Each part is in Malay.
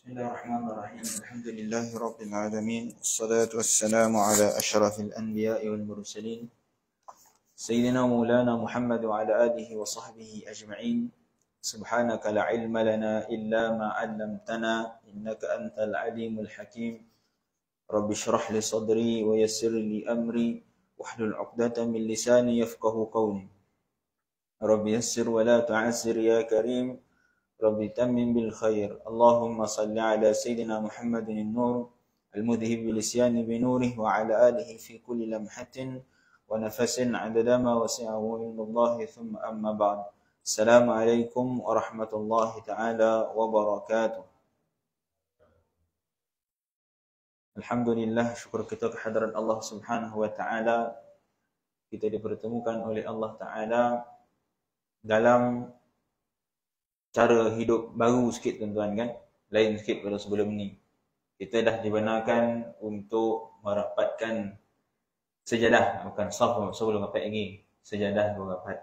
Bismillahirrahmanirrahim. Alhamdulillahirabbil alamin. Wassalatu wassalamu ala asyrafil anbiya'i wal mursalin. Sayyidina Maulana Muhammad wa ala alihi wa sahbihi ajma'in. Subhanaka la ilma lana illa ma 'allamtana innaka antal alimul hakim. Rabbi shrah li sadri wa yassir li amri wahlul 'uqdatam min lisani yafqahu qawli. Rabbi yassir wa la tu'assir ya karim. Rabbi tammin bil khair. Allahumma salli ala Sayyidina Muhammadin an-nur al-mudhhib bil isyani bi nurihi wa ala alihi fi kulli lamhatin wa nafasin 'adada ma wasi'ahu ilmullahi thumma amma ba'd. Assalamualaikum warahmatullahi ta'ala wabarakatuh. Alhamdulillah, syukur kita kehadiran Allah Subhanahu wa ta'ala. Kita dipertemukan oleh Allah Ta'ala dalam cara hidup baru sikit tuan-tuan kan. Lain sikit pada sebelum ni. Kita dah dibenarkan untuk merapatkan sejadah, bukan saf sebelum rapat lagi. Sejadah baru rapat.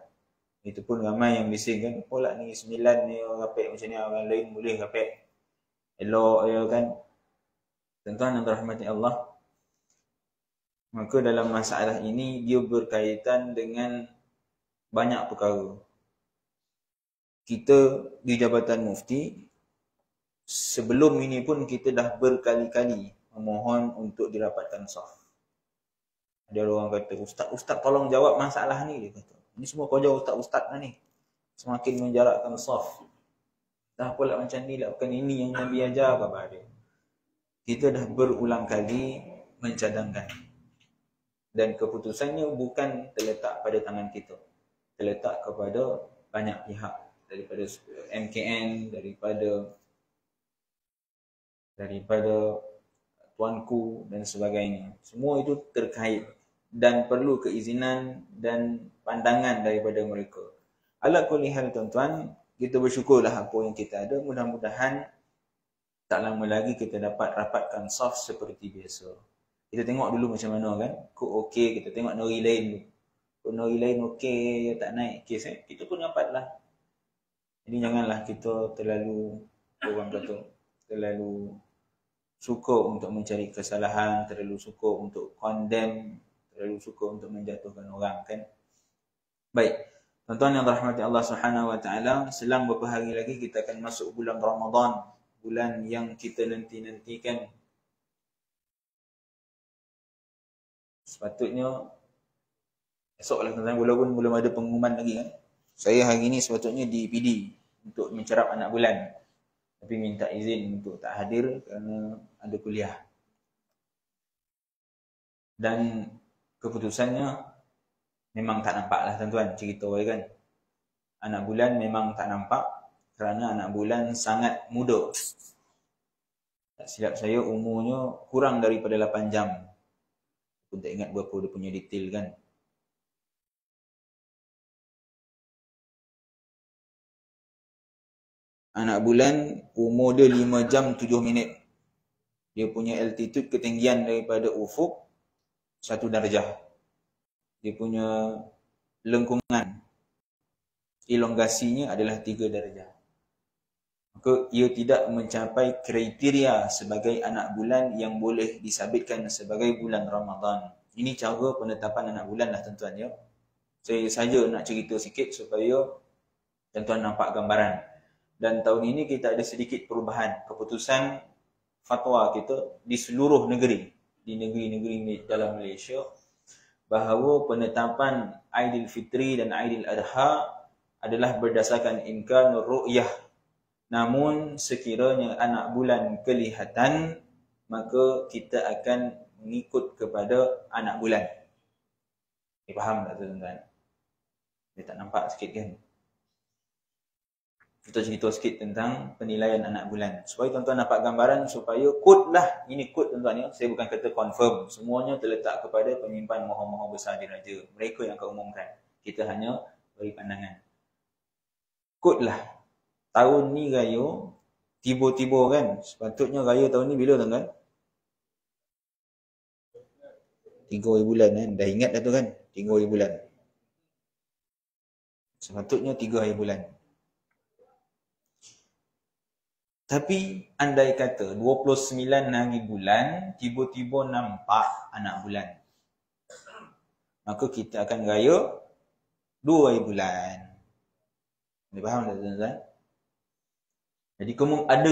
Itu pun ramai yang bising kan. Pula ni 9 ni orang rapat macam ni, orang lain boleh rapat elok ya kan. Tuan-tuan yang dirahmati Allah, maka dalam masalah ini dia berkaitan dengan banyak perkara. Kita di Jabatan Mufti, sebelum ini pun kita dah berkali-kali memohon untuk dirapatkan saf. Ada orang kata, Ustaz tolong jawab masalah ni, dia kata. Ini semua kerja Ustaz lah ni. Semakin menjarakkan saf. Dah pula macam ni lah, bukan ini yang Nabi ajar kepada dia. Kita dah berulang kali mencadangkan. Dan keputusannya bukan terletak pada tangan kita. Terletak kepada banyak pihak. Daripada MKN, daripada tuanku dan sebagainya. Semua itu terkait dan perlu keizinan dan pandangan daripada mereka. Ala kulli hal tuan-tuan, kita bersyukurlah apa yang kita ada. Mudah-mudahan tak lama lagi kita dapat rapatkan saf seperti biasa. Kita tengok dulu macam mana kan. Kok okey, kita tengok nori lain dulu. Kok nori lain okey, tak naik kes kita pun rapatlah. Jadi janganlah kita terlalu, orang kata, terlalu suka untuk mencari kesalahan, terlalu suka untuk condemn, terlalu suka untuk menjatuhkan orang kan. Baik, tuan-tuan yang dirahmati Allah Subhanahu wa taala, selang beberapa hari lagi kita akan masuk bulan Ramadan, bulan yang kita nanti-nantikan. Sepatutnya esoklah tuan-tuan, walaupun belum ada pengumuman lagi kan. Saya hari ni sepatutnya di PD untuk mencerap anak bulan. Tapi minta izin untuk tak hadir kerana ada kuliah. Dan keputusannya memang tak nampak lah tuan-tuan, cerita kan. Anak bulan memang tak nampak kerana anak bulan sangat muda. Tak silap saya umurnya kurang daripada 8 jam. Pun tak ingat berapa dia punya detail kan. Anak bulan umur dia 5 jam 7 minit. Dia punya altitude ketinggian daripada ufuk 1 darjah. Dia punya lengkungan elongasinya adalah 3 darjah. Maka ia tidak mencapai kriteria sebagai anak bulan yang boleh disabitkan sebagai bulan Ramadan. Ini cara penetapan anak bulan lah tuan-tuan ya. Saya saja nak cerita sikit supaya tuan-tuan nampak gambaran. Dan tahun ini kita ada sedikit perubahan keputusan fatwa kita di seluruh negeri, di negeri-negeri dalam Malaysia, bahawa penetapan Aidilfitri dan Aidil Adha adalah berdasarkan imkan ru'yah. Namun sekiranya anak bulan kelihatan, maka kita akan mengikut kepada anak bulan. Faham tak tuan-tuan? Dia tak nampak sikit kan? Kita cerita sikit tentang penilaian anak bulan supaya tuan-tuan dapat gambaran, supaya kod lah, ini kod tuan-tuan ya. Saya bukan kata confirm, semuanya terletak kepada penyimpan Maha Besar Diraja. Mereka yang akan umumkan, kita hanya beri pandangan. Kod lah, tahun ni raya tiba-tiba kan. Sepatutnya raya tahun ni bila tuan-tuan? 3 hari bulan kan. Dah ingat dah tu kan, 3 hari bulan. Sepatutnya 3 hari bulan. Tapi andai kata 29 hari bulan tiba-tiba nampak anak bulan, maka kita akan raya 2 hari bulan. Anda faham tak tuan-tuan? Jadi ada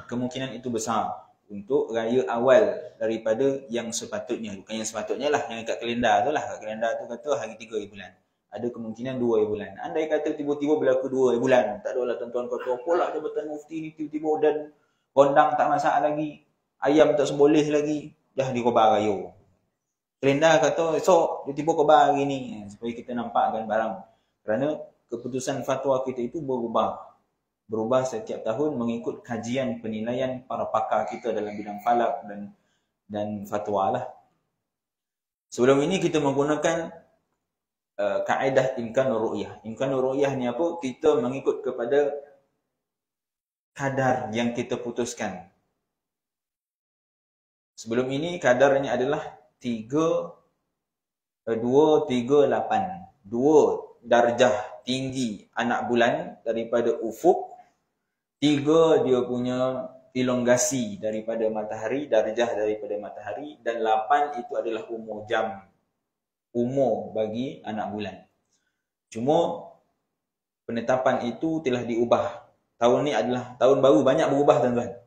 kemungkinan itu besar untuk raya awal daripada yang sepatutnya. Bukan yang sepatutnya lah, yang kat kalendar tu lah. Kat kalendar tu kata hari 3 hari bulan. Ada kemungkinan 2 hari bulan. Andai kata tiba-tiba berlaku 2 hari bulan, tak adalah tuan-tuan kata, apalah Jabatan Mufti ni tiba-tiba dan gondang tak masak lagi, ayam tak semboleh lagi, dah dikobar raya. Kalendar kata esok tiba-tiba kobar hari ni, supaya kita nampakkan barang. Kerana keputusan fatwa kita itu berubah setiap tahun mengikut kajian penilaian para pakar kita dalam bidang falak dan fatwa lah. Sebelum ini kita menggunakan kaedah imkanur ru'yah. Imkanur ru'yah ni apa? Kita mengikut kepada kadar yang kita putuskan. Sebelum ini kadarnya adalah 238. 2 darjah tinggi anak bulan daripada ufuk, 3 dia punya elongasi daripada matahari, darjah daripada matahari, dan 8 itu adalah umur bagi anak bulan. Cuma penetapan itu telah diubah. Tahun ni adalah tahun baru, banyak berubah tuan-tuan.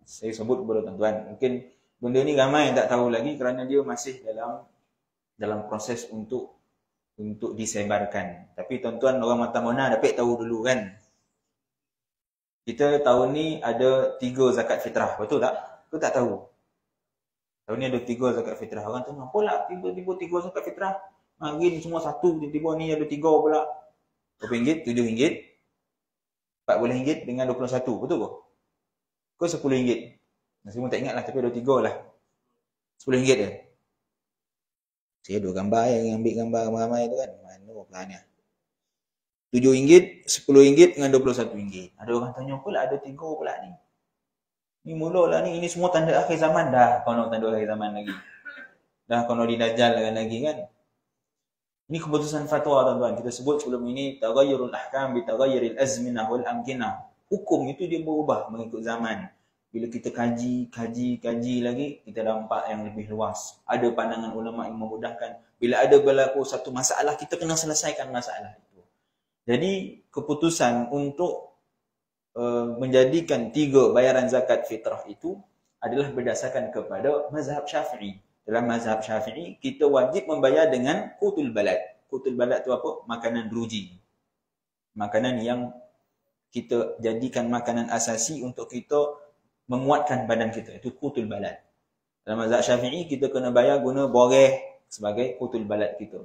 Saya sebut kepada tuan-tuan, mungkin benda ni ramai yang tak tahu lagi kerana dia masih dalam proses untuk disebarkan. Tapi tuan-tuan orang Mata Mona dapat tahu dulu kan. Kita tahun ni ada 3 zakat fitrah, betul tak? Kau tak tahu? Tahun ni ada 3 zakat fitrah. Orang tanya, apalah tiba-tiba 3 zakat fitrah? Hari ni semua satu, tiba-tiba ni ada 3 pula. Berapa ringgit? 7 ringgit. 40 ringgit dengan 21, betul ke? Kau 10 ringgit. Saya pun tak ingat lah, tapi ada 3 lah. 10 ringgit je. Saya ada gambar yang ambil gambar ramai-ramai tu kan. Mana pelan-pelan 7 ringgit, 10 ringgit dengan 21 ringgit. Ada orang tanya pula ada 3 pula ni. Ni mulalah ni, ini semua tanda akhir zaman dah. Kau nak tanda akhir zaman lagi. Dah kau nak didajjalkan lagi kan. Ini keputusan fatwa tuan-tuan. Kita sebut sebelum ini taghayyurul ahkam bi taghayyuril azminah wal amkinah. Hukum itu dia berubah mengikut zaman. Bila kita kaji lagi, kita nampak yang lebih luas. Ada pandangan ulama yang memudahkan. Bila ada berlaku satu masalah, kita kena selesaikan masalah itu. Jadi keputusan untuk menjadikan 3 bayaran zakat fitrah itu adalah berdasarkan kepada mazhab Syafi'i. Dalam mazhab Syafi'i, kita wajib membayar dengan qutul balad. Qutul balad itu apa? Makanan ruji. Makanan yang kita jadikan makanan asasi untuk kita menguatkan badan kita. Itu qutul balad. Dalam mazhab Syafi'i, kita kena bayar guna boreh sebagai qutul balad kita.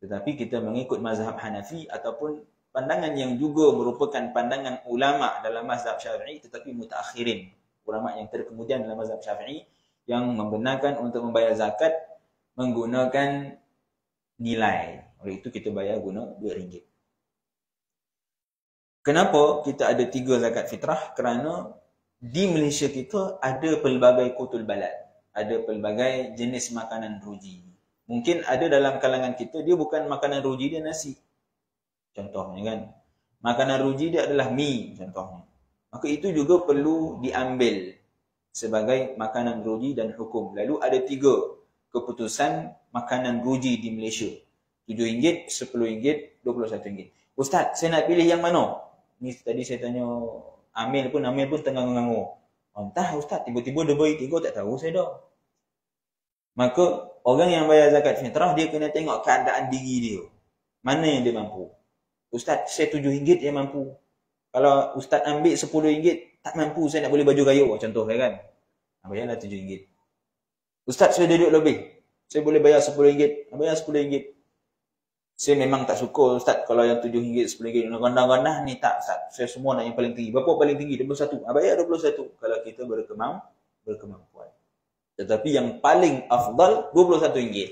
Tetapi kita mengikut mazhab Hanafi ataupun pandangan yang juga merupakan pandangan ulama dalam mazhab Syafi'i tetapi mutaakhirin. Ulama yang terkemudian dalam mazhab Syafi'i yang membenarkan untuk membayar zakat menggunakan nilai. Oleh itu kita bayar guna RM2. Kenapa kita ada 3 zakat fitrah? Kerana di Malaysia kita ada pelbagai qutul balad. Ada pelbagai jenis makanan ruji. Mungkin ada dalam kalangan kita, dia bukan makanan ruji, dia nasi. Contohnya kan. Makanan ruji dia adalah mi contohnya. Maka itu juga perlu diambil sebagai makanan ruji dan hukum. Lalu ada 3 keputusan makanan ruji di Malaysia. RM7, RM10, RM21. Ustaz, saya nak pilih yang mana? Ni tadi saya tanya Amil pun tengah mengangur. Entah Ustaz, tiba-tiba dia bagi 3, tak tahu saya dah. Maka orang yang bayar zakat fitrah, dia kena tengok keadaan diri dia. Mana yang dia mampu? Ustaz, saya RM7 yang mampu. Kalau Ustaz ambil RM10, tak mampu, saya nak beli baju raya. Contoh kan. Bayarlah RM7. Ustaz, saya duduk lebih. Saya boleh bayar RM10. Bayar RM10. Saya memang tak suka Ustaz kalau yang RM7, RM10. Gondang-gondang ni tak Ustaz. Saya semua nak yang paling tinggi. Berapa paling tinggi? 21. Bayar 21. Kalau kita berkemampuan. Tetapi yang paling afdal RM21.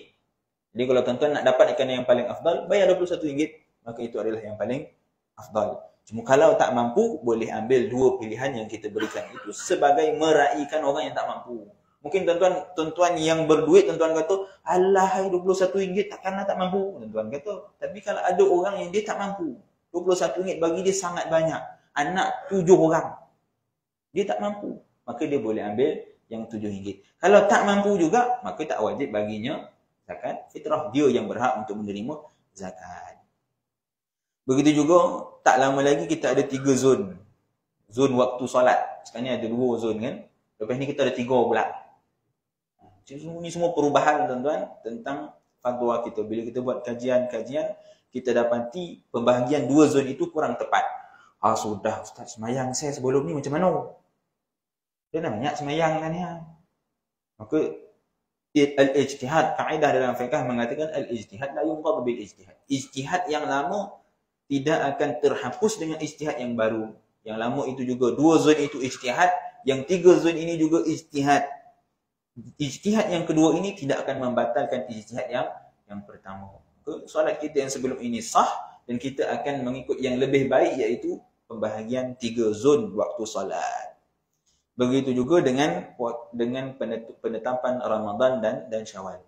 Jadi kalau tuan-tuan nak dapatkan yang paling afdal, bayar RM21. Maka itu adalah yang paling afdal. Cuma kalau tak mampu, boleh ambil 2 pilihan yang kita berikan itu sebagai meraihkan orang yang tak mampu. Mungkin tuan-tuan yang berduit, tuan-tuan kata, alah RM21 takkanlah tak mampu. Tuan-tuan kata, tapi kalau ada orang yang dia tak mampu, RM21 bagi dia sangat banyak. Anak 7 orang. Dia tak mampu, maka dia boleh ambil yang RM7. Kalau tak mampu juga, maka tak wajib baginya zakat fitrah. Dia yang berhak untuk menerima zakat. Begitu juga, tak lama lagi kita ada 3 zon. Zon waktu solat. Sekarang ni ada 2 zon kan. Lepas ni kita ada 3 pula. Ini semua perubahan tuan-tuan tentang fatwa kita. Bila kita buat kajian-kajian, kita dapati pembahagian 2 zon itu kurang tepat. Sudah Ustaz, semayang saya sebelum ni macam mana? Dia nak banyak semayang kan ya. Maka al-ijtihad, kaedah dalam fiqh mengatakan al-ijtihad la yunqad bil ijtihad. Ijtihad yang lama tidak akan terhapus dengan ijtihad yang baru. Yang lama itu juga 2 zon itu ijtihad, yang 3 zon ini juga ijtihad. Ijtihad yang kedua ini tidak akan membatalkan ijtihad yang pertama. Solat kita yang sebelum ini sah dan kita akan mengikut yang lebih baik, iaitu pembahagian 3 zon waktu solat. Begitu juga dengan penetapan Ramadan dan Syawal.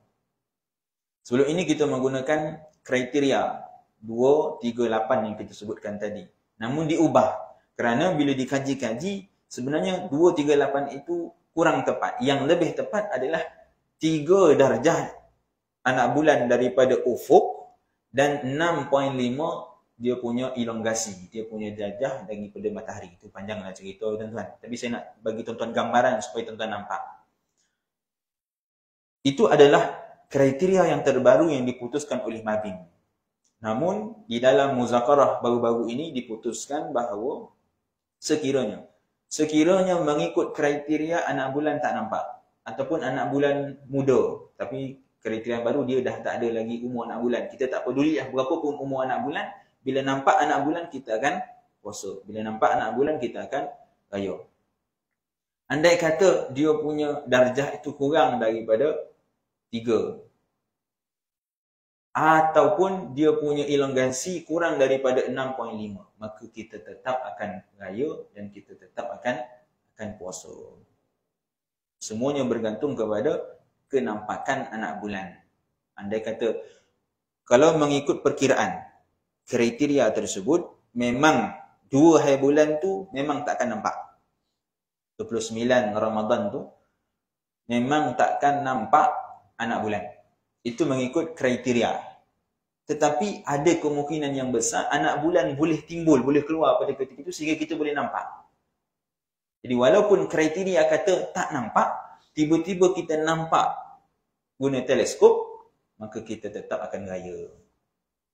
Sebelum ini kita menggunakan kriteria 238 yang kita sebutkan tadi. Namun diubah kerana bila dikaji-kaji sebenarnya 238 itu kurang tepat. Yang lebih tepat adalah 3 darjah anak bulan daripada ufuk dan 6.5 dia punya elongasi, dia punya darjah daripada matahari. Itu panjanglah cerita tuan-tuan. Tapi saya nak bagi tuan-tuan gambaran supaya tuan-tuan nampak. Itu adalah kriteria yang terbaru yang diputuskan oleh Mabim. Namun di dalam muzakarah baru-baru ini diputuskan bahawa sekiranya mengikut kriteria anak bulan tak nampak ataupun anak bulan muda, tapi kriteria baru dia dah tak ada lagi umur anak bulan, kita tak peduli berapa pun umur anak bulan, bila nampak anak bulan kita akan puasa, bila nampak anak bulan kita akan raya. Andai kata dia punya darjah itu kurang daripada 3 ataupun dia punya elongasi kurang daripada 6.5, maka kita tetap akan raya dan kita tetap akan puasa. Semuanya bergantung kepada kenampakan anak bulan. Andai kata kalau mengikut perkiraan kriteria tersebut, memang 2 hari bulan tu memang takkan nampak. 29 Ramadan tu memang takkan nampak anak bulan. Itu mengikut kriteria. Tetapi ada kemungkinan yang besar anak bulan boleh timbul, boleh keluar pada ketika itu sehingga kita boleh nampak. Jadi walaupun kriteria kata tak nampak, tiba-tiba kita nampak guna teleskop, maka kita tetap akan raya.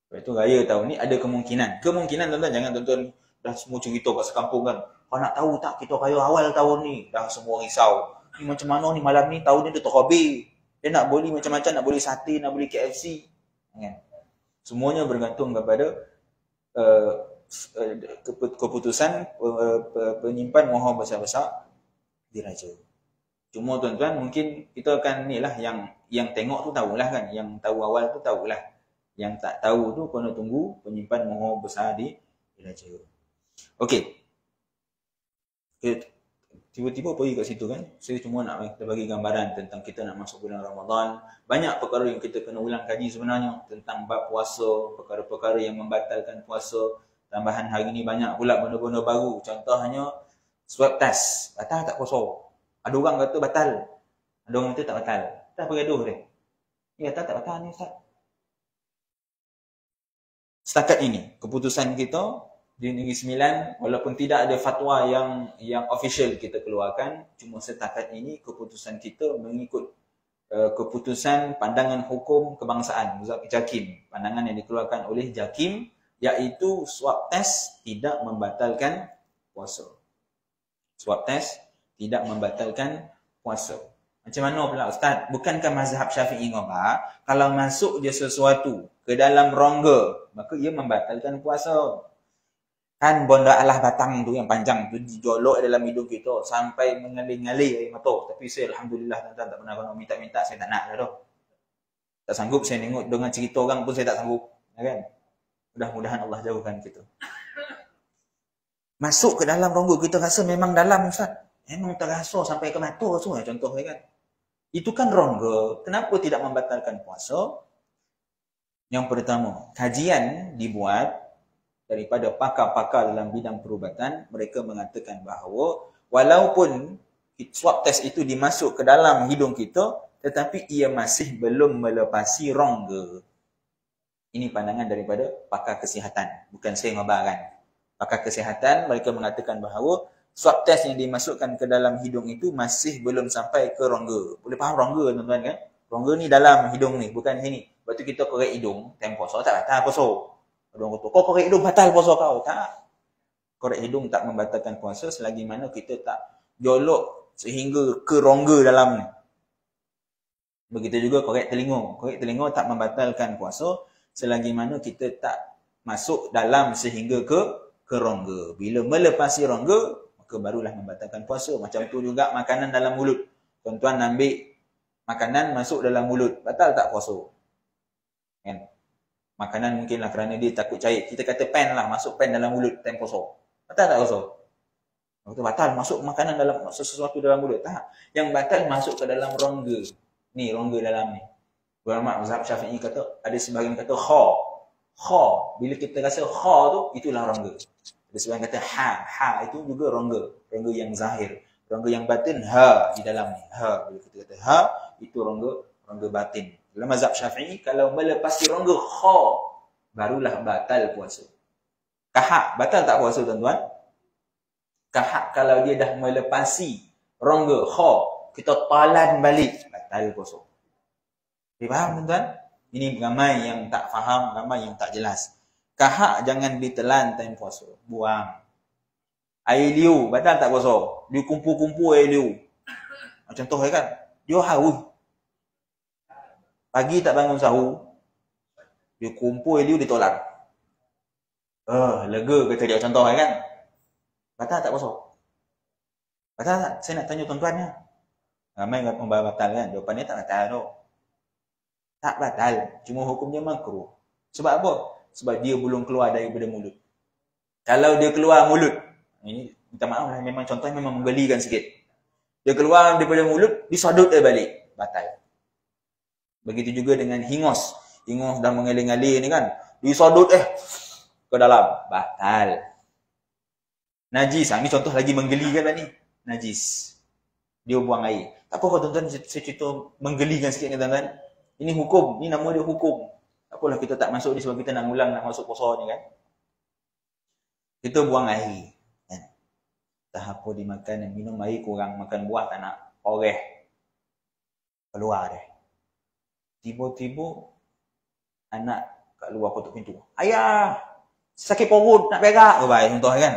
Lepas tu raya tahun ni ada kemungkinan. Kemungkinan tuan-tuan, jangan tuan-tuan dah semua cerita kat sekampung kan. Kau nak tahu tak kita raya awal tahun ni? Dah semua risau. Ni macam mana ni malam ni, tahun ni dia terhabis. Dia nak beli macam-macam, nak beli sate, nak beli KFC. Kan? Semuanya bergantung kepada keputusan penyimpan mohon besar-besar diraja. Cuma tuan-tuan mungkin kita akan ni lah yang tengok tu tahulah kan. Yang tahu awal tu tahulah. Yang tak tahu tu kena tunggu penyimpan mohon besar diraja. Okey. Tiba-tiba pergi kat situ kan. Saya cuma nak bagi gambaran tentang kita nak masuk bulan Ramadan. Banyak perkara yang kita kena ulang kaji sebenarnya. Tentang bab puasa, perkara-perkara yang membatalkan puasa. Tambahan hari ni banyak pula benda-benda baru. Contohnya swab test. Batal tak puasa? Ada orang kata batal. Ada orang kata tak batal. Dah bergaduh dia. Dia kata tak batal ni Ustaz. Setakat ini, keputusan kita di Negeri Sembilan, walaupun tidak ada fatwa yang official kita keluarkan, cuma setakat ini keputusan kita mengikut keputusan pandangan hukum kebangsaan JAKIM, pandangan yang dikeluarkan oleh JAKIM, iaitu swab test tidak membatalkan puasa. Swab test tidak membatalkan puasa. Macam mana pula Ustaz? Bukankah mazhab Syafi'i ngobak, kalau masuk je sesuatu ke dalam rongga, maka ia membatalkan puasa. Kan bonda alah batang tu yang panjang tu dijolok dalam hidung kita sampai mengalir-ngalir air mata. Tapi saya alhamdulillah tuan-tuan tak pernah kena minta-minta, saya tak nak dah tu. Tak sanggup saya tengok dengan cerita orang pun saya tak sanggup, kan? Mudah-mudahan Allah jauhkan kita. Masuk ke dalam rongga kita rasa memang dalam Ustaz. Memang terasa sampai ke mata tu contohnya kan. Itu kan rongga. Kenapa tidak membatalkan puasa? Yang pertama, kajian dibuat daripada pakar-pakar dalam bidang perubatan. Mereka mengatakan bahawa walaupun swab test itu dimasuk ke dalam hidung kita, tetapi ia masih belum melepasi rongga. Ini pandangan daripada pakar kesihatan, bukan saya ngabarkan. Pakar kesihatan mereka mengatakan bahawa swab test yang dimasukkan ke dalam hidung itu masih belum sampai ke rongga. Boleh faham rongga tuan-tuan kan? Rongga ni dalam hidung ni, bukan sini. Lepas tu kita korek hidung, time puasa tak batal puasa. Orang kata, kau korek hidung batal puasa kau. Tak. Korek hidung tak membatalkan puasa selagi mana kita tak jolok sehingga ke rongga dalam ni. Begitu juga korek telinga. Korek telinga tak membatalkan puasa selagi mana kita tak masuk dalam sehingga ke rongga. Bila melepasi rongga, maka barulah membatalkan puasa. Macam tu juga makanan dalam mulut. Tuan-tuan ambil makanan masuk dalam mulut, batal tak puasa? Kan? Makanan mungkinlah kerana dia takut cair. Kita kata pen lah, masuk pen dalam mulut time puasa. Batal tak puasa? Batal masuk makanan dalam sesuatu dalam mulut. Tak. Yang batal masuk ke dalam rongga. Ni rongga dalam ni. Ulama mazhab Syafi'i kata, ada sebahagian kata kha. Kha, bila kita rasa kha tu, itulah rongga. Ada sebahagian kata ha itu juga rongga. Rongga yang zahir. Rongga yang batin ha di dalam ni. Ha, bila kita kata ha, itu rongga batin. Dalam mazhab Syafi'i, kalau melepasi rongga kha, barulah batal puasa. Kahak, batal tak puasa tuan-tuan? Kahak kalau dia dah melepasi rongga kha, kita talan balik, batal puasa. Dia faham tuan-tuan? Ini ramai yang tak faham, ramai yang tak jelas. Kahak jangan ditelan time puasa. Buang. Air liu, batal tak puasa? Dia kumpul-kumpul air liu. Contoh kan? Dia haus. Pagi tak bangun sahur. Dia kumpul air liu, dia tolak. Lega kata dia, contoh kan? Batal tak puasa? Batal tak? Saya nak tanya tuan-tuan ya. Ramai yang batal kan? Jawapannya tak batal tu. Tak batal. Cuma hukumnya makruh. Sebab apa? Sebab dia belum keluar daripada mulut. Kalau dia keluar mulut, ini minta maaf lah, memang contohnya memang menggelikan sikit. Dia keluar daripada mulut, disodot dia balik. Batal. Begitu juga dengan hingus. Hingus dah mengalir-ngalir ni kan. Disodot ke dalam. Batal. Najis. Ini contoh lagi menggelikan lah ni. Najis. Dia buang air. Tak apa tuan-tuan, saya cerita menggelikan sikit ni tuan-tuan. Ini hukum. Ini nama dia hukum. Tak apalah kita tak masuk ni sebab kita nak ulang nak masuk puasa ni kan. Kita buang air. Kan? Tak apa dimakan, minum air kurang, makan buah tak nak. Oreh. Keluar dia. Tiba-tiba anak kat luar kotak pintu. Ayah! Sakit perut, nak berak ke baik contoh kan.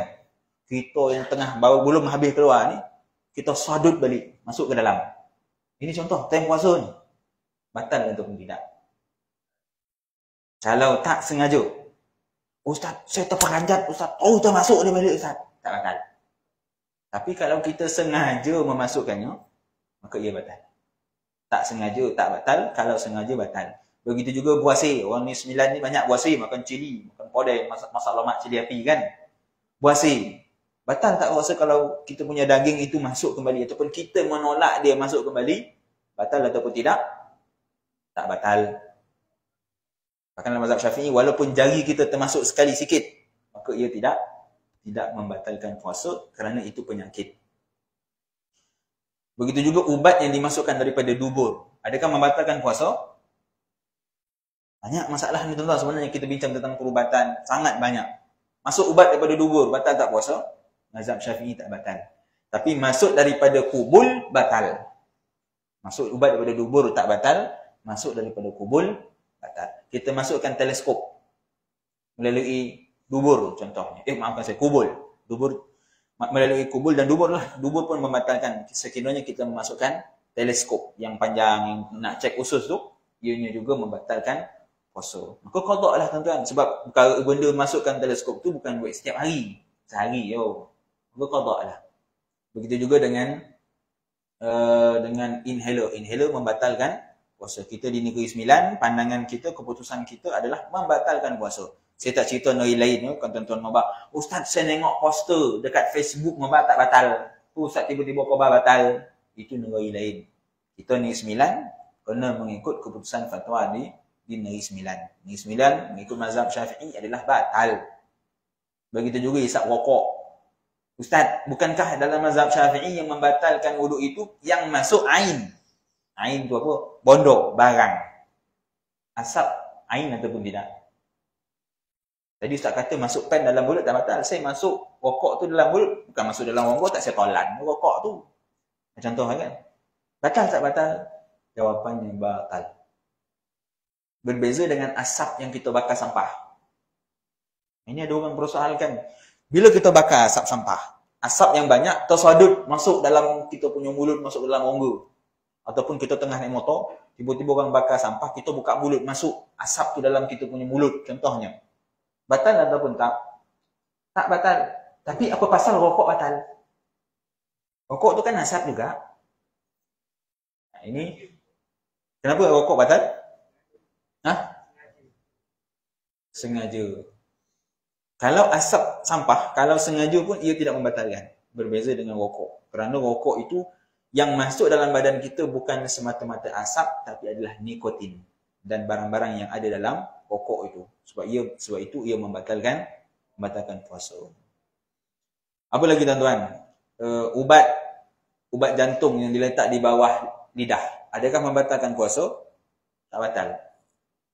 Kita yang tengah baru belum habis keluar ni, kita sadut balik, masuk ke dalam. Ini contoh, time puasa ni. Batal ataupun tidak. Kalau tak sengaja, Ustaz, saya terperanjat, Ustaz. Oh, termasuk dia balik, Ustaz. Tak batal. Tapi kalau kita sengaja memasukkannya, maka ia batal. Tak sengaja, tak batal. Kalau sengaja, batal. Begitu juga buasir. Orang ni 9 ni banyak buasir. Makan cili, makan podai, masak lemak cili api kan. Buasir. Batal tak puasa kalau kita punya daging itu masuk kembali. Ataupun kita menolak dia masuk kembali. Batal ataupun tidak? Tak batal. Bahkan dalam mazhab Syafi'i, walaupun jari kita termasuk sekali sikit, maka ia tidak membatalkan puasa kerana itu penyakit. Begitu juga ubat yang dimasukkan daripada dubur. Adakah membatalkan puasa? Banyak masalah ni tuan-tuan. Sebenarnya kita bincang tentang perubatan. Sangat banyak. Masuk ubat daripada dubur, batal tak puasa? Mazhab Syafi'i tak batal. Tapi masuk daripada kubul, batal. Masuk ubat daripada dubur tak batal. Masuk daripada kubul, batal. Kita masukkan teleskop melalui dubur contohnya. Maafkan saya, kubul. Dubur melalui kubul dan dubur lah. Dubur pun membatalkan. Sekiranya kita memasukkan teleskop yang panjang, yang nak cek usus tu, ianya juga membatalkan puasa. Maka qada lah tuan-tuan. Sebab benda masukkan teleskop tu bukan buat setiap hari. Sehari, yo. Maka qada lah. Begitu juga dengan inhaler. Inhaler membatalkan puasa. Kita di Negeri Sembilan, pandangan kita, keputusan kita adalah membatalkan puasa. Saya tak cerita negeri lain, kan tuan-tuan mabak. Ustaz, saya tengok poster dekat Facebook mabak tak batal. Ustaz tiba-tiba khabar batal. Itu negeri lain. Kita Negeri Sembilan kena mengikut keputusan fatwa di Negeri Sembilan. Negeri Sembilan mengikut mazhab Syafi'i adalah batal. Begitu juga isap rokok. Ustaz, bukankah dalam mazhab Syafi'i yang membatalkan wuduk itu yang masuk ain? Ain tu apa? Bondok, barang. Asap ain ataupun tidak? Tadi Ustaz kata masuk pen dalam mulut tak batal. Saya masuk rokok tu dalam mulut, bukan masuk dalam rokok, tak saya tolan rokok tu. Contoh kan? Batal tak batal? Jawapannya batal. Berbeza dengan asap yang kita bakar sampah. Ini ada orang persoalkan. Bila kita bakar asap sampah, asap yang banyak tersadut masuk dalam kita punya mulut, masuk dalam rongga. Ataupun kita tengah naik motor, tiba-tiba orang bakar sampah, kita buka mulut, masuk asap tu dalam kita punya mulut, contohnya. Batal ataupun tak? Tak batal. Tapi apa pasal rokok batal? Rokok tu kan asap juga. Nah, ini kenapa rokok batal? Sengaja. Kalau asap sampah, kalau sengaja pun ia tidak membatalkan. Berbeza dengan rokok. Kerana rokok itu yang masuk dalam badan kita bukan semata-mata asap, tapi adalah nikotin dan barang-barang yang ada dalam rokok itu. Sebab itu ia membatalkan puasa. Apa lagi tuan-tuan? Ubat jantung yang diletak di bawah lidah, adakah membatalkan puasa? Tak batal.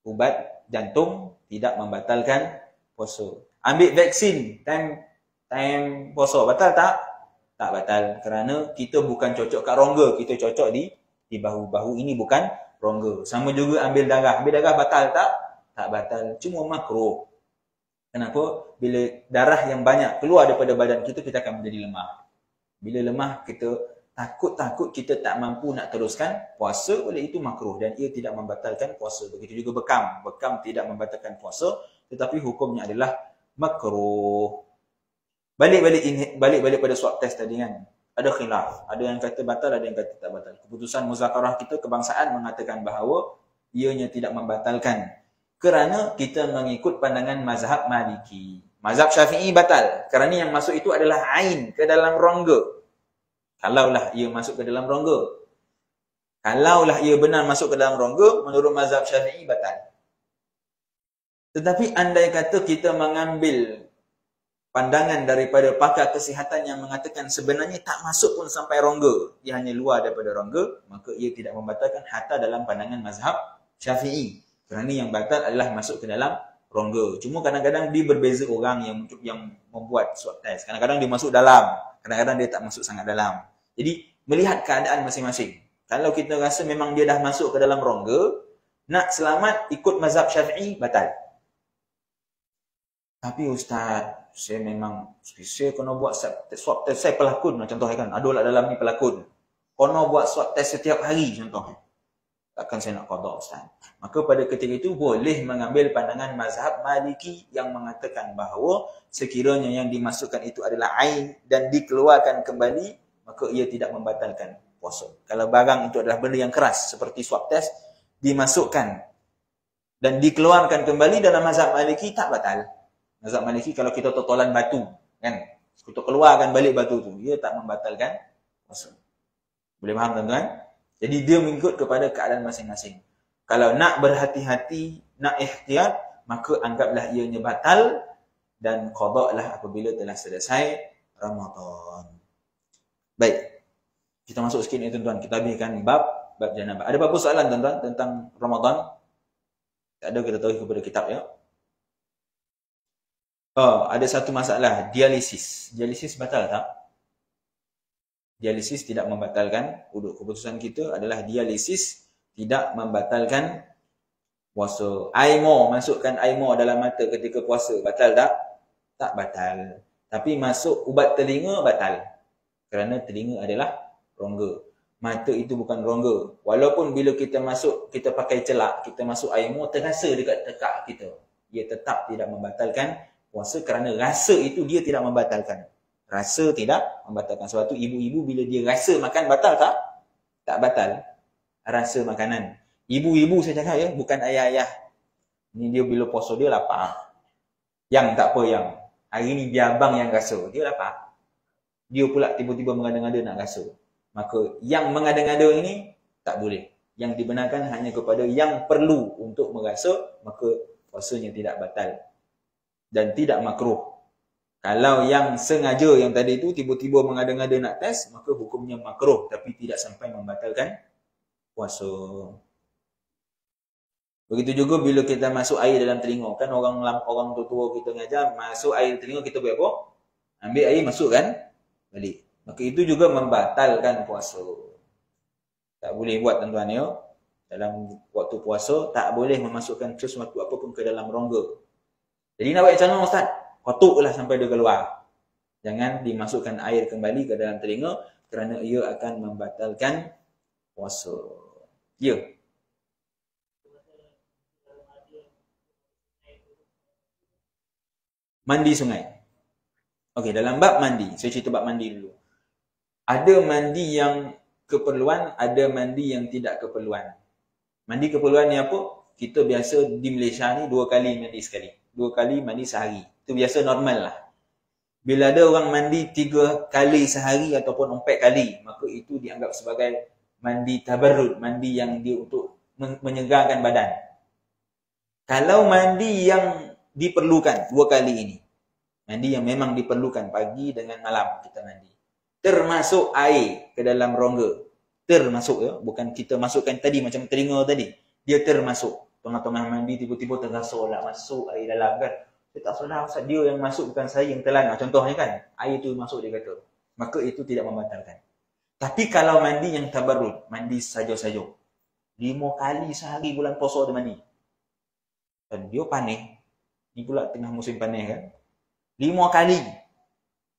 Ubat jantung tidak membatalkan puasa. Ambil vaksin time puasa, batal tak? Tak batal. Kerana kita bukan cocok kat rongga, kita cocok di bahu. Bahu ini bukan rongga. Sama juga ambil darah. Ambil darah batal tak? Tak batal. Cuma makruh. Kenapa? Bila darah yang banyak keluar daripada badan kita, kita akan menjadi lemah. Bila lemah, kita takut kita tak mampu nak teruskan puasa, oleh itu makruh. Dan ia tidak membatalkan puasa. Begitu juga bekam. Bekam tidak membatalkan puasa, tetapi hukumnya adalah makruh. Balik pada swab test tadi kan. Ada khilaf. Ada yang kata batal, ada yang kata tak batal. Keputusan muzakarah kita kebangsaan mengatakan bahawa ianya tidak membatalkan. Kerana kita mengikut pandangan mazhab Maliki. Mazhab Syafi'i batal. Kerana yang masuk itu adalah ain ke dalam rongga. Kalaulah ia masuk ke dalam rongga. Kalaulah ia benar masuk ke dalam rongga, menurut mazhab Syafi'i batal. Tetapi andai kata kita mengambil pandangan daripada pakar kesihatan yang mengatakan sebenarnya tak masuk pun sampai rongga, ia hanya luar daripada rongga, maka ia tidak membatalkan hatta dalam pandangan mazhab Syafi'i. Kerana yang batal adalah masuk ke dalam rongga. Cuma kadang-kadang dia berbeza orang yang membuat swab test. Kadang-kadang dia masuk dalam, kadang-kadang dia tak masuk sangat dalam. Jadi melihat keadaan masing-masing. Kalau kita rasa memang dia dah masuk ke dalam rongga, nak selamat ikut mazhab Syafi'i batal. Tapi Ustaz, saya kena buat swab test, saya pelakon contoh kan, adalah dalam ni pelakon, kena buat swab test setiap hari contoh, takkan saya nak qada Ustaz. Maka pada ketika itu boleh mengambil pandangan mazhab Maliki yang mengatakan bahawa sekiranya yang dimasukkan itu adalah ain dan dikeluarkan kembali, maka ia tidak membatalkan puasa. Kalau barang itu adalah benda yang keras seperti swab test, dimasukkan dan dikeluarkan kembali, dalam mazhab Maliki tak batal. Mazhab Maliki kalau kita totolan batu, kan, kita keluarkan balik batu tu, ia tak membatalkan puasa. Boleh faham tuan-tuan? Jadi dia mengikut kepada keadaan masing-masing. Kalau nak berhati-hati, nak ihtiyat, maka anggaplah ianya batal dan qada'lah apabila telah selesai Ramadan. Baik. Kita masuk sikit ni tuan-tuan, kita habiskan bab janabah. Ada apa soalan tuan-tuan tentang Ramadan? Tak ada, kita tahu kepada kitab ya. Ada satu masalah, dialisis. Dialisis batal tak? Dialisis tidak membatalkan wuduk. Keputusan kita adalah dialisis tidak membatalkan puasa. Air masukkan air dalam mata ketika puasa, batal tak? Tak batal. Tapi masuk ubat telinga batal. Kerana telinga adalah rongga. Mata itu bukan rongga. Walaupun bila kita masuk, kita pakai celak, kita masuk air terasa dekat tekak kita, ia tetap tidak membatalkan puasa kerana rasa itu dia tidak membatalkan. Rasa tidak membatalkan. Sebab tu ibu-ibu bila dia rasa makan batal tak? Tak batal. Rasa makanan. Ibu-ibu saya cakap ya, bukan ayah-ayah. Ni dia bila puasa dia lapar. Yang tak apa yang. Hari ni dia abang yang rasa. Dia lapar. Dia pula tiba-tiba mengada-ngada nak rasa. Maka yang mengada-ngada ini tak boleh. Yang dibenarkan hanya kepada yang perlu untuk merasa, maka puasanya tidak batal. Dan tidak makruh. Kalau yang sengaja yang tadi tu tiba-tiba mengada-ngada nak test, maka hukumnya makruh tapi tidak sampai membatalkan puasa. Begitu juga bila kita masuk air dalam telinga, kan orang tua kita ngajar masuk air telinga kita buat apa? Ambil air masuk kan balik. Maka itu juga membatalkan puasa. Tak boleh buat tuan-tuan ya. Dalam waktu puasa tak boleh memasukkan sesuatu apapun ke dalam rongga. Jadi nak buat macam mana ustaz? Kotuklah sampai dia keluar. Jangan dimasukkan air kembali ke dalam telinga kerana ia akan membatalkan puasa. Ya. Mandi sungai. Okey, dalam bab mandi, saya cerita bab mandi dulu. Ada mandi yang keperluan, ada mandi yang tidak keperluan. Mandi keperluan ni apa? Kita biasa di Malaysia ni 2 kali mandi sekali. 2 kali mandi sehari. Itu biasa normal lah. Bila ada orang mandi 3 kali sehari ataupun 4 kali, maka itu dianggap sebagai mandi tabarrud, mandi yang dia untuk menyegarkan badan. Kalau mandi yang diperlukan 2 kali ini, mandi yang memang diperlukan pagi dengan malam kita mandi, termasuk air ke dalam rongga, termasuk ya, bukan kita masukkan tadi macam telinga tadi, dia termasuk. Tengah-tengah mandi tiba-tiba terasa lah masuk air dalam kan, saya tak salah Ustaz, dia yang masuk bukan saya yang telan, contohnya kan, air tu masuk dia kata, maka itu tidak membatalkan. Tapi kalau mandi yang tabarrud, mandi saja-saja, 5 kali sehari bulan puasa dia mandi, dan dia panik. Ni pula tengah musim panas kan. 5 kali.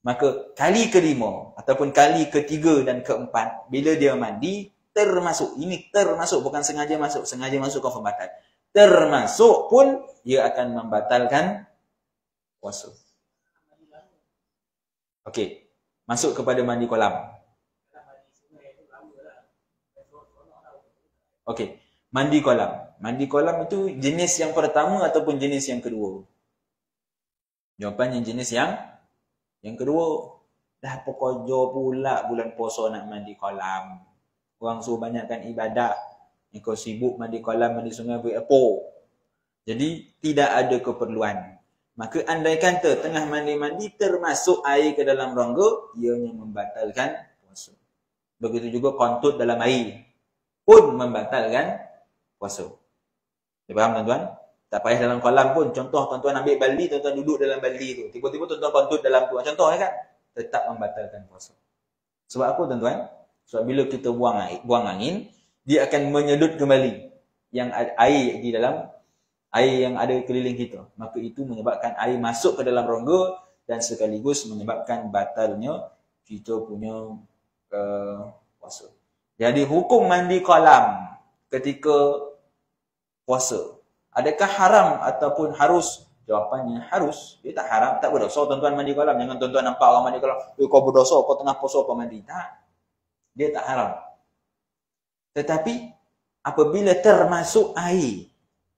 Maka kali ke-5 ataupun kali ke-3 dan ke-4 bila dia mandi termasuk. Ini termasuk, bukan sengaja masuk. Sengaja masuk confirm batal. Termasuk pun dia akan membatalkan puasa. Okey. Masuk kepada mandi kolam. Okey. Mandi kolam. Mandi kolam itu jenis yang pertama ataupun jenis yang kedua? Jawapannya jenis yang kedua. Dah pekojo pula bulan puasa nak mandi kolam. Orang suruh banyakkan ibadah. Kau sibuk mandi kolam, mandi sungai, buat apa? Jadi tidak ada keperluan. Maka andai kata tengah mandi-mandi termasuk air ke dalam rongga, ianya membatalkan puasa. Begitu juga kontut dalam air pun membatalkan puasa. Dia faham tuan-tuan? Tak payah dalam kolam pun. Contoh tuan-tuan ambil baldi, tuan-tuan duduk dalam baldi tu. Tiba-tiba tuan-tuan kontut dalam tu. Contoh kan? Tetap membatalkan puasa. Sebab apa tuan-tuan? Sebab bila kita buang angin, dia akan menyedut kembali yang air di dalam, air yang ada keliling kita. Maka itu menyebabkan air masuk ke dalam rongga dan sekaligus menyebabkan batalnya kita punya puasa. Jadi hukum mandi kolam ketika puasa, adakah haram ataupun harus? Jawapannya harus. Dia tak haram, tak berdosa tuan-tuan mandi kolam. Jangan tuan-tuan nampak orang mandi kolam, kau berdosa, kau tengah puasa kau mandi. Tak. Dia tak haram. Tetapi apabila termasuk air,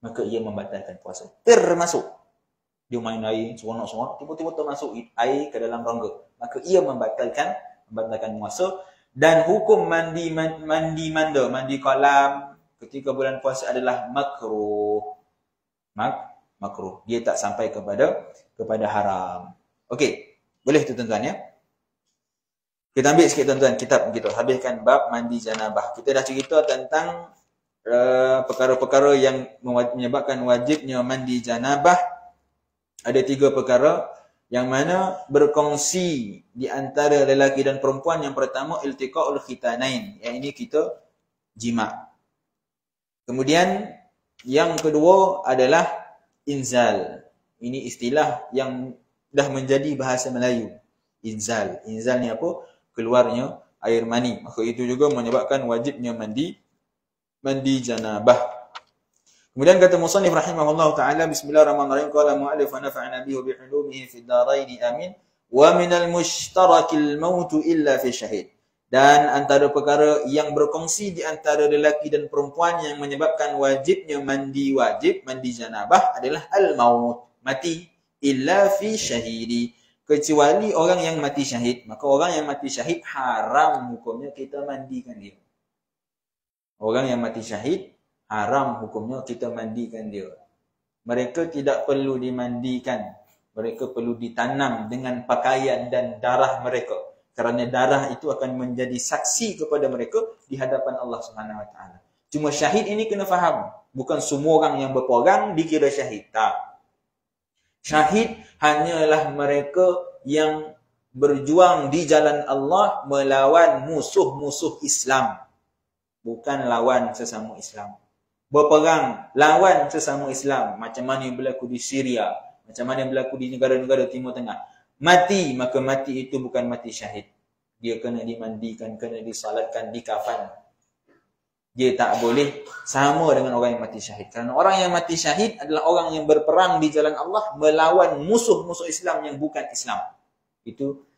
maka ia membatalkan puasa. Termasuk. Dia main air seronok-seronok, tiba-tiba termasuk air ke dalam rongga, maka ia membatalkan puasa. Dan hukum mandi kolam ketika bulan puasa adalah makruh. Makruh. Dia tak sampai kepada haram. Okey. Boleh tu tuan-tuan ya. Kita ambil sikit tuan-tuan kitab begitu. Habiskan bab mandi janabah. Kita dah cerita tentang perkara-perkara yang menyebabkan wajibnya mandi janabah. Ada 3 perkara yang mana berkongsi di antara lelaki dan perempuan. Yang pertama iltiqaul khitanain. Yang ini kita jima'. Kemudian yang kedua adalah inzal. Ini istilah yang dah menjadi bahasa Melayu. Inzal. Inzal ni apa? Keluarnya air mani. Maka itu juga menyebabkan wajibnya mandi janabah. Kemudian kata musannif rahimahullah ta'ala, bismillahirrahmanirrahim, qala mu'allif wa nafa'ana bihi wa bi'ulumihi fid dharain amin, wa minal mushtarakil mautu illa fi syahid. Dan antara perkara yang berkongsi di antara lelaki dan perempuan yang menyebabkan wajibnya mandi janabah adalah al-maut, mati, illa fi syahidi, kecuali orang yang mati syahid. Maka orang yang mati syahid haram hukumnya kita mandikan dia. Orang yang mati syahid haram hukumnya kita mandikan dia. Mereka tidak perlu dimandikan. Mereka perlu ditanam dengan pakaian dan darah mereka. Kerana darah itu akan menjadi saksi kepada mereka di hadapan Allah Subhanahu Wa Taala. Cuma syahid ini kena faham. Bukan semua orang yang berperang dikira syahid. Tak. Syahid hanyalah mereka yang berjuang di jalan Allah melawan musuh-musuh Islam. Bukan lawan sesama Islam. Berperang lawan sesama Islam. Macam mana yang berlaku di Syria. Macam mana yang berlaku di negara-negara Timur Tengah. Mati, maka mati itu bukan mati syahid. Dia kena dimandikan, kena disalatkan, dikafan. Dia tak boleh sama dengan orang yang mati syahid. Kerana orang yang mati syahid adalah orang yang berperang di jalan Allah melawan musuh-musuh Islam yang bukan Islam. Itu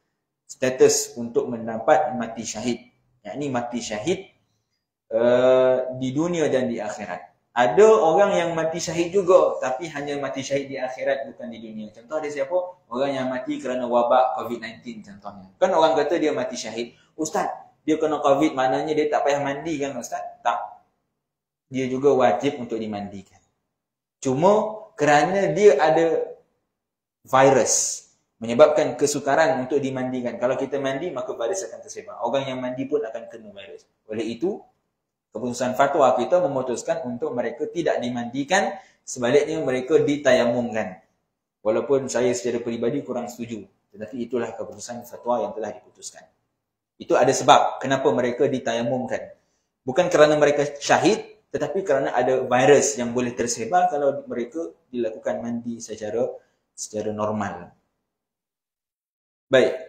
status untuk mendapat mati syahid. Yakni mati syahid di dunia dan di akhirat. Ada orang yang mati syahid juga, tapi hanya mati syahid di akhirat, bukan di dunia. Contoh dia siapa? Orang yang mati kerana wabak COVID-19 contohnya. Kan orang kata dia mati syahid. Ustaz, dia kena COVID, maknanya dia tak payah mandi kan Ustaz? Tak. Dia juga wajib untuk dimandikan. Cuma kerana dia ada virus, menyebabkan kesukaran untuk dimandikan. Kalau kita mandi, maka virus akan tersebar. Orang yang mandi pun akan kena virus. Oleh itu, keputusan fatwa kita memutuskan untuk mereka tidak dimandikan, sebaliknya mereka ditayamumkan. Walaupun saya secara peribadi kurang setuju, tetapi itulah keputusan fatwa yang telah diputuskan. Itu ada sebab kenapa mereka ditayamumkan. Bukan kerana mereka syahid, tetapi kerana ada virus yang boleh tersebar kalau mereka dilakukan mandi secara normal. Baik.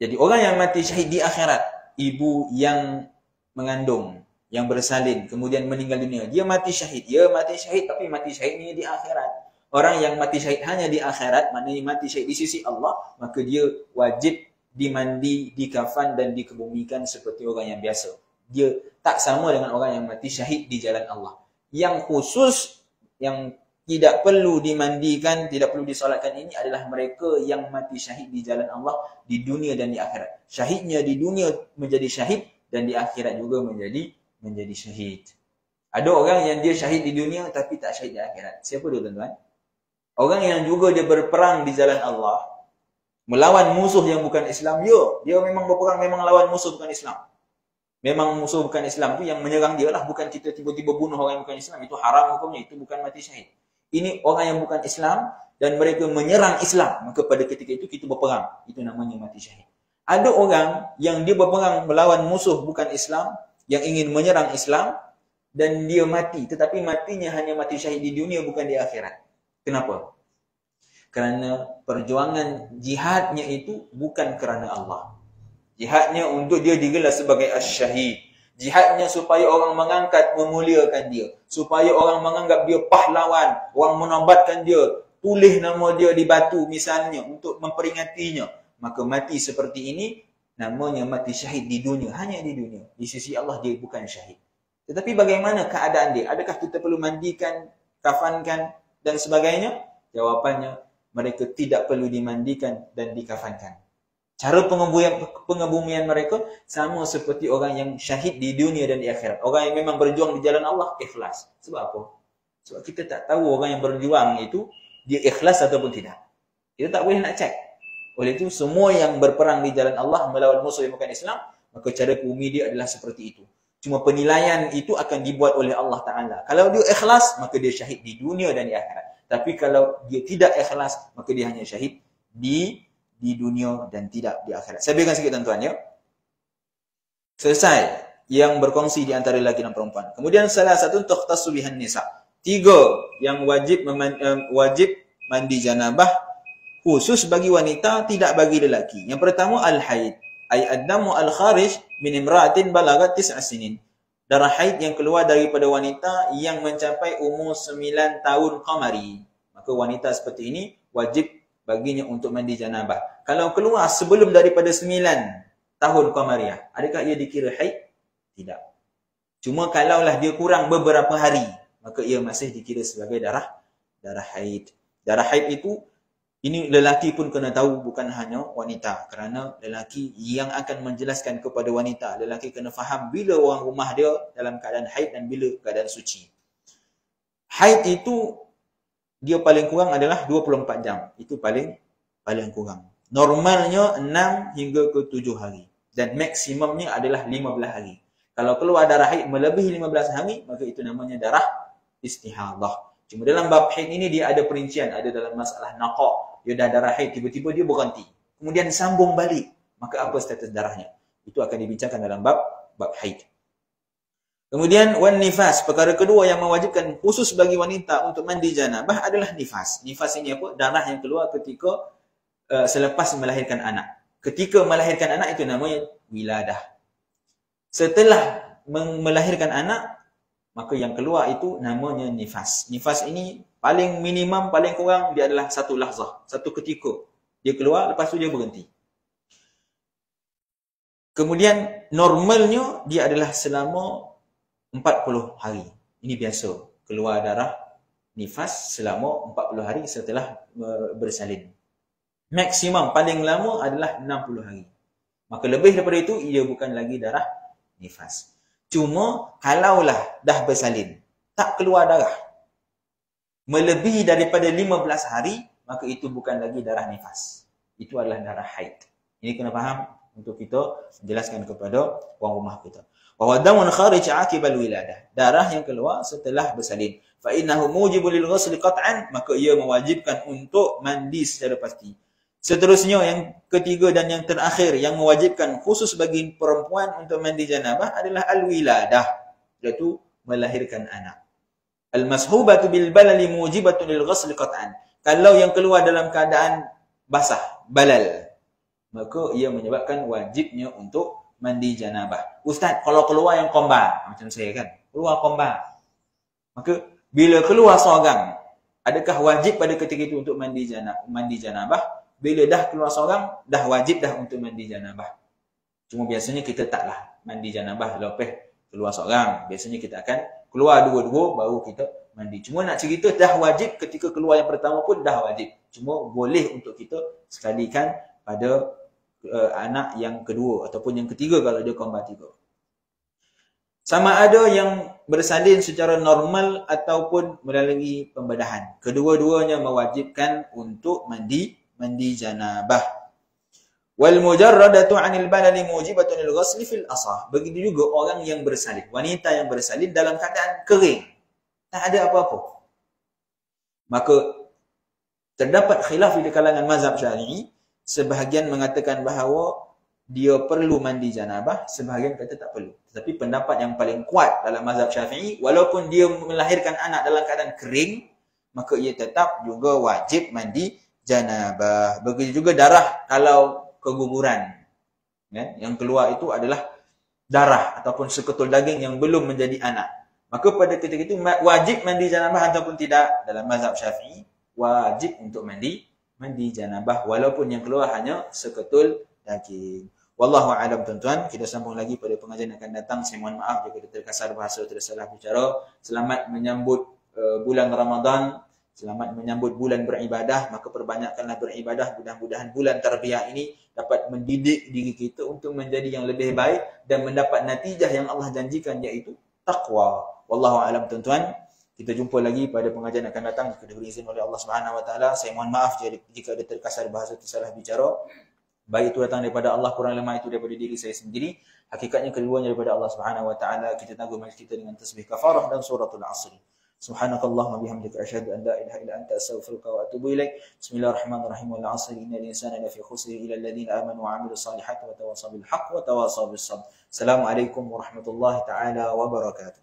Jadi orang yang mati syahid di akhirat, ibu yang mengandung, yang bersalin, kemudian meninggal dunia. Dia mati syahid. Dia mati syahid, tapi mati syahid ini di akhirat. Orang yang mati syahid hanya di akhirat, maknanya mati syahid di sisi Allah, maka dia wajib dimandi, dikafan dan dikebumikan seperti orang yang biasa. Dia tak sama dengan orang yang mati syahid di jalan Allah. Yang khusus, yang tidak perlu dimandikan, tidak perlu disolatkan ini adalah mereka yang mati syahid di jalan Allah di dunia dan di akhirat. Syahidnya di dunia menjadi syahid dan di akhirat juga menjadi syahid. Ada orang yang dia syahid di dunia tapi tak syahid di akhirat. Siapa dia tuan-tuan? Orang yang juga dia berperang di jalan Allah, melawan musuh yang bukan Islam. Dia memang berperang, memang lawan musuh bukan Islam. Memang musuh bukan Islam tu yang menyerang dia lah. Bukan kita tiba-tiba bunuh orang yang bukan Islam. Itu haram hukumnya. Itu bukan mati syahid. Ini orang yang bukan Islam dan mereka menyerang Islam. Maka pada ketika itu kita berperang. Itu namanya mati syahid. Ada orang yang dia berperang melawan musuh bukan Islam, yang ingin menyerang Islam, dan dia mati. Tetapi matinya hanya mati syahid di dunia, bukan di akhirat. Kenapa? Kerana perjuangan jihadnya itu bukan kerana Allah. Jihadnya untuk dia digelar sebagai as-syahid. Jihadnya supaya orang mengangkat, memuliakan dia. Supaya orang menganggap dia pahlawan. Orang menambatkan dia. Tulis nama dia di batu misalnya untuk memperingatinya. Maka mati seperti ini namanya mati syahid di dunia. Hanya di dunia. Di sisi Allah dia bukan syahid. Tetapi bagaimana keadaan dia? Adakah kita perlu mandikan, kafankan dan sebagainya? Jawapannya, mereka tidak perlu dimandikan dan dikafankan. Cara pengebumian mereka sama seperti orang yang syahid di dunia dan di akhirat. Orang yang memang berjuang di jalan Allah, ikhlas. Sebab apa? Sebab kita tak tahu orang yang berjuang itu, dia ikhlas ataupun tidak. Kita tak boleh nak cek. Oleh itu, semua yang berperang di jalan Allah melawan musuh yang bukan Islam, maka cara bumi dia adalah seperti itu. Cuma penilaian itu akan dibuat oleh Allah Ta'ala. Kalau dia ikhlas, maka dia syahid di dunia dan di akhirat. Tapi kalau dia tidak ikhlas, maka dia hanya syahid di dunia dan tidak di akhirat. Saya berikan sikit tuan-tuan ya. Selesai yang berkongsi di antara lelaki dan perempuan. Kemudian salah satu tukhtassu bihan nisa. 3 yang wajib mandi janabah khusus bagi wanita, tidak bagi lelaki. Yang pertama al-haid, ay ad-damu al-kharij min imra'atin balagat 9 sinin. Darah haid yang keluar daripada wanita yang mencapai umur 9 tahun qamari. Maka wanita seperti ini wajib baginya untuk mandi janabah. Kalau keluar sebelum daripada 9 tahun qamariyah, adakah ia dikira haid? Tidak. Cuma kalaulah dia kurang beberapa hari, maka ia masih dikira sebagai darah haid. Darah haid itu, ini lelaki pun kena tahu, bukan hanya wanita. Kerana lelaki yang akan menjelaskan kepada wanita, lelaki kena faham bila orang rumah dia dalam keadaan haid dan bila keadaan suci. Haid itu dia paling kurang adalah 24 jam. Itu paling kurang. Normalnya 6 hingga ke 7 hari. Dan maksimumnya adalah 15 hari. Kalau keluar darah haid melebihi 15 hari, maka itu namanya darah istihadah. Cuma dalam bab haid ini dia ada perincian. Ada dalam masalah naqa'. Dia dah darah haid, tiba-tiba dia berhenti. Kemudian sambung balik. Maka apa status darahnya? Itu akan dibincangkan dalam bab haid. Kemudian wan nifas, perkara kedua yang mewajibkan khusus bagi wanita untuk mandi janabah adalah nifas. Nifas ini apa? Darah yang keluar ketika selepas melahirkan anak. Ketika melahirkan anak itu namanya wiladah. Setelah melahirkan anak, maka yang keluar itu namanya nifas. Nifas ini paling minimum, paling kurang dia adalah satu lahzah, satu ketika. Dia keluar, lepas tu dia berhenti. Kemudian normalnya dia adalah selama 40 hari. Ini biasa. Keluar darah nifas selama 40 hari setelah bersalin. Maksimum paling lama adalah 60 hari. Maka lebih daripada itu, ia bukan lagi darah nifas. Cuma, kalaulah dah bersalin, tak keluar darah, melebihi daripada 15 hari, maka itu bukan lagi darah nifas. Itu adalah darah haid. Ini kena faham untuk kita jelaskan kepada orang rumah kita. Wa damun kharij aqibal wiladah. Darah yang keluar setelah bersalin. Fa innahu mujibul lil ghusl qat'an, maka ia mewajibkan untuk mandi secara pasti. Seterusnya yang ketiga dan yang terakhir yang mewajibkan khusus bagi perempuan untuk mandi janabah adalah al-wiladah, iaitu melahirkan anak. Al-mashubatu bil balali mujibatun lil ghusl qat'an. Kalau yang keluar dalam keadaan basah, balal, maka ia menyebabkan wajibnya untuk mandi janabah. Ustaz, kalau keluar yang kombar, macam saya kan, keluar kombar, maka bila keluar seorang, adakah wajib pada ketika itu untuk mandi janabah? Bila dah keluar seorang, dah wajib dah untuk mandi janabah. Cuma biasanya kita taklah mandi janabah lepas keluar seorang. Biasanya kita akan keluar dua-dua baru kita mandi. Cuma nak cerita dah wajib ketika keluar yang pertama pun dah wajib. Cuma boleh untuk kita sekalikan pada anak yang kedua ataupun yang ketiga kalau dia kembar tiga. Sama ada yang bersalin secara normal ataupun melalui pembedahan. Kedua-duanya mewajibkan untuk mandi janabah. Wal mujarradatu 'anil balali mujibatun lil ghusli fil asah. Begitu juga orang yang bersalin, wanita yang bersalin dalam keadaan kering, tak ada apa-apa. Maka terdapat khilaf di kalangan mazhab Syafi'i, sebahagian mengatakan bahawa dia perlu mandi janabah, sebahagian kata tak perlu. Tetapi pendapat yang paling kuat dalam mazhab Syafi'i, walaupun dia melahirkan anak dalam keadaan kering, maka ia tetap juga wajib mandi janabah. Begitu juga darah kalau keguguran, kan? Yang keluar itu adalah darah ataupun seketul daging yang belum menjadi anak. Maka pada ketika itu wajib mandi janabah ataupun tidak? Dalam mazhab Syafi'i wajib untuk mandi janabah walaupun yang keluar hanya seketul daging. Wallahu a'lam tuan-tuan. Kita sambung lagi pada pengajian akan datang. Saya mohon maaf jika terkasar bahasa, tersalah bicara. Selamat menyambut bulan Ramadan. Selamat menyambut bulan beribadah, maka perbanyakkanlah beribadah. Mudah-mudahan bulan tarbiyah ini dapat mendidik diri kita untuk menjadi yang lebih baik dan mendapat natijah yang Allah janjikan, iaitu taqwa. Wallahu a'lam tuan-tuan. Kita jumpa lagi pada pengajian akan datang jika diberi izin oleh Allah Subhanahu wa taala. Saya mohon maaf jika ada terkasar bahasa, tersalah bicara. Baik itu datang daripada Allah, kurang lemah itu daripada diri saya sendiri. Hakikatnya keduanya daripada Allah Subhanahu wa taala. Kita tangguh majlis kita dengan tasbih kafarah dan suratul Asr. Subhanakallahumma bihamdika asyhadu an la ilaha illa anta astaghfiruka wa atubu ilaik. Bismillahirrahmanirrahim. Wal 'asri innal insana lafi khusr illa alladhina amanu wa 'amilus salihati wa tawassaw bil haqq wa tawassaw bis sabr. Assalamualaikum warahmatullahi taala wabarakatuh.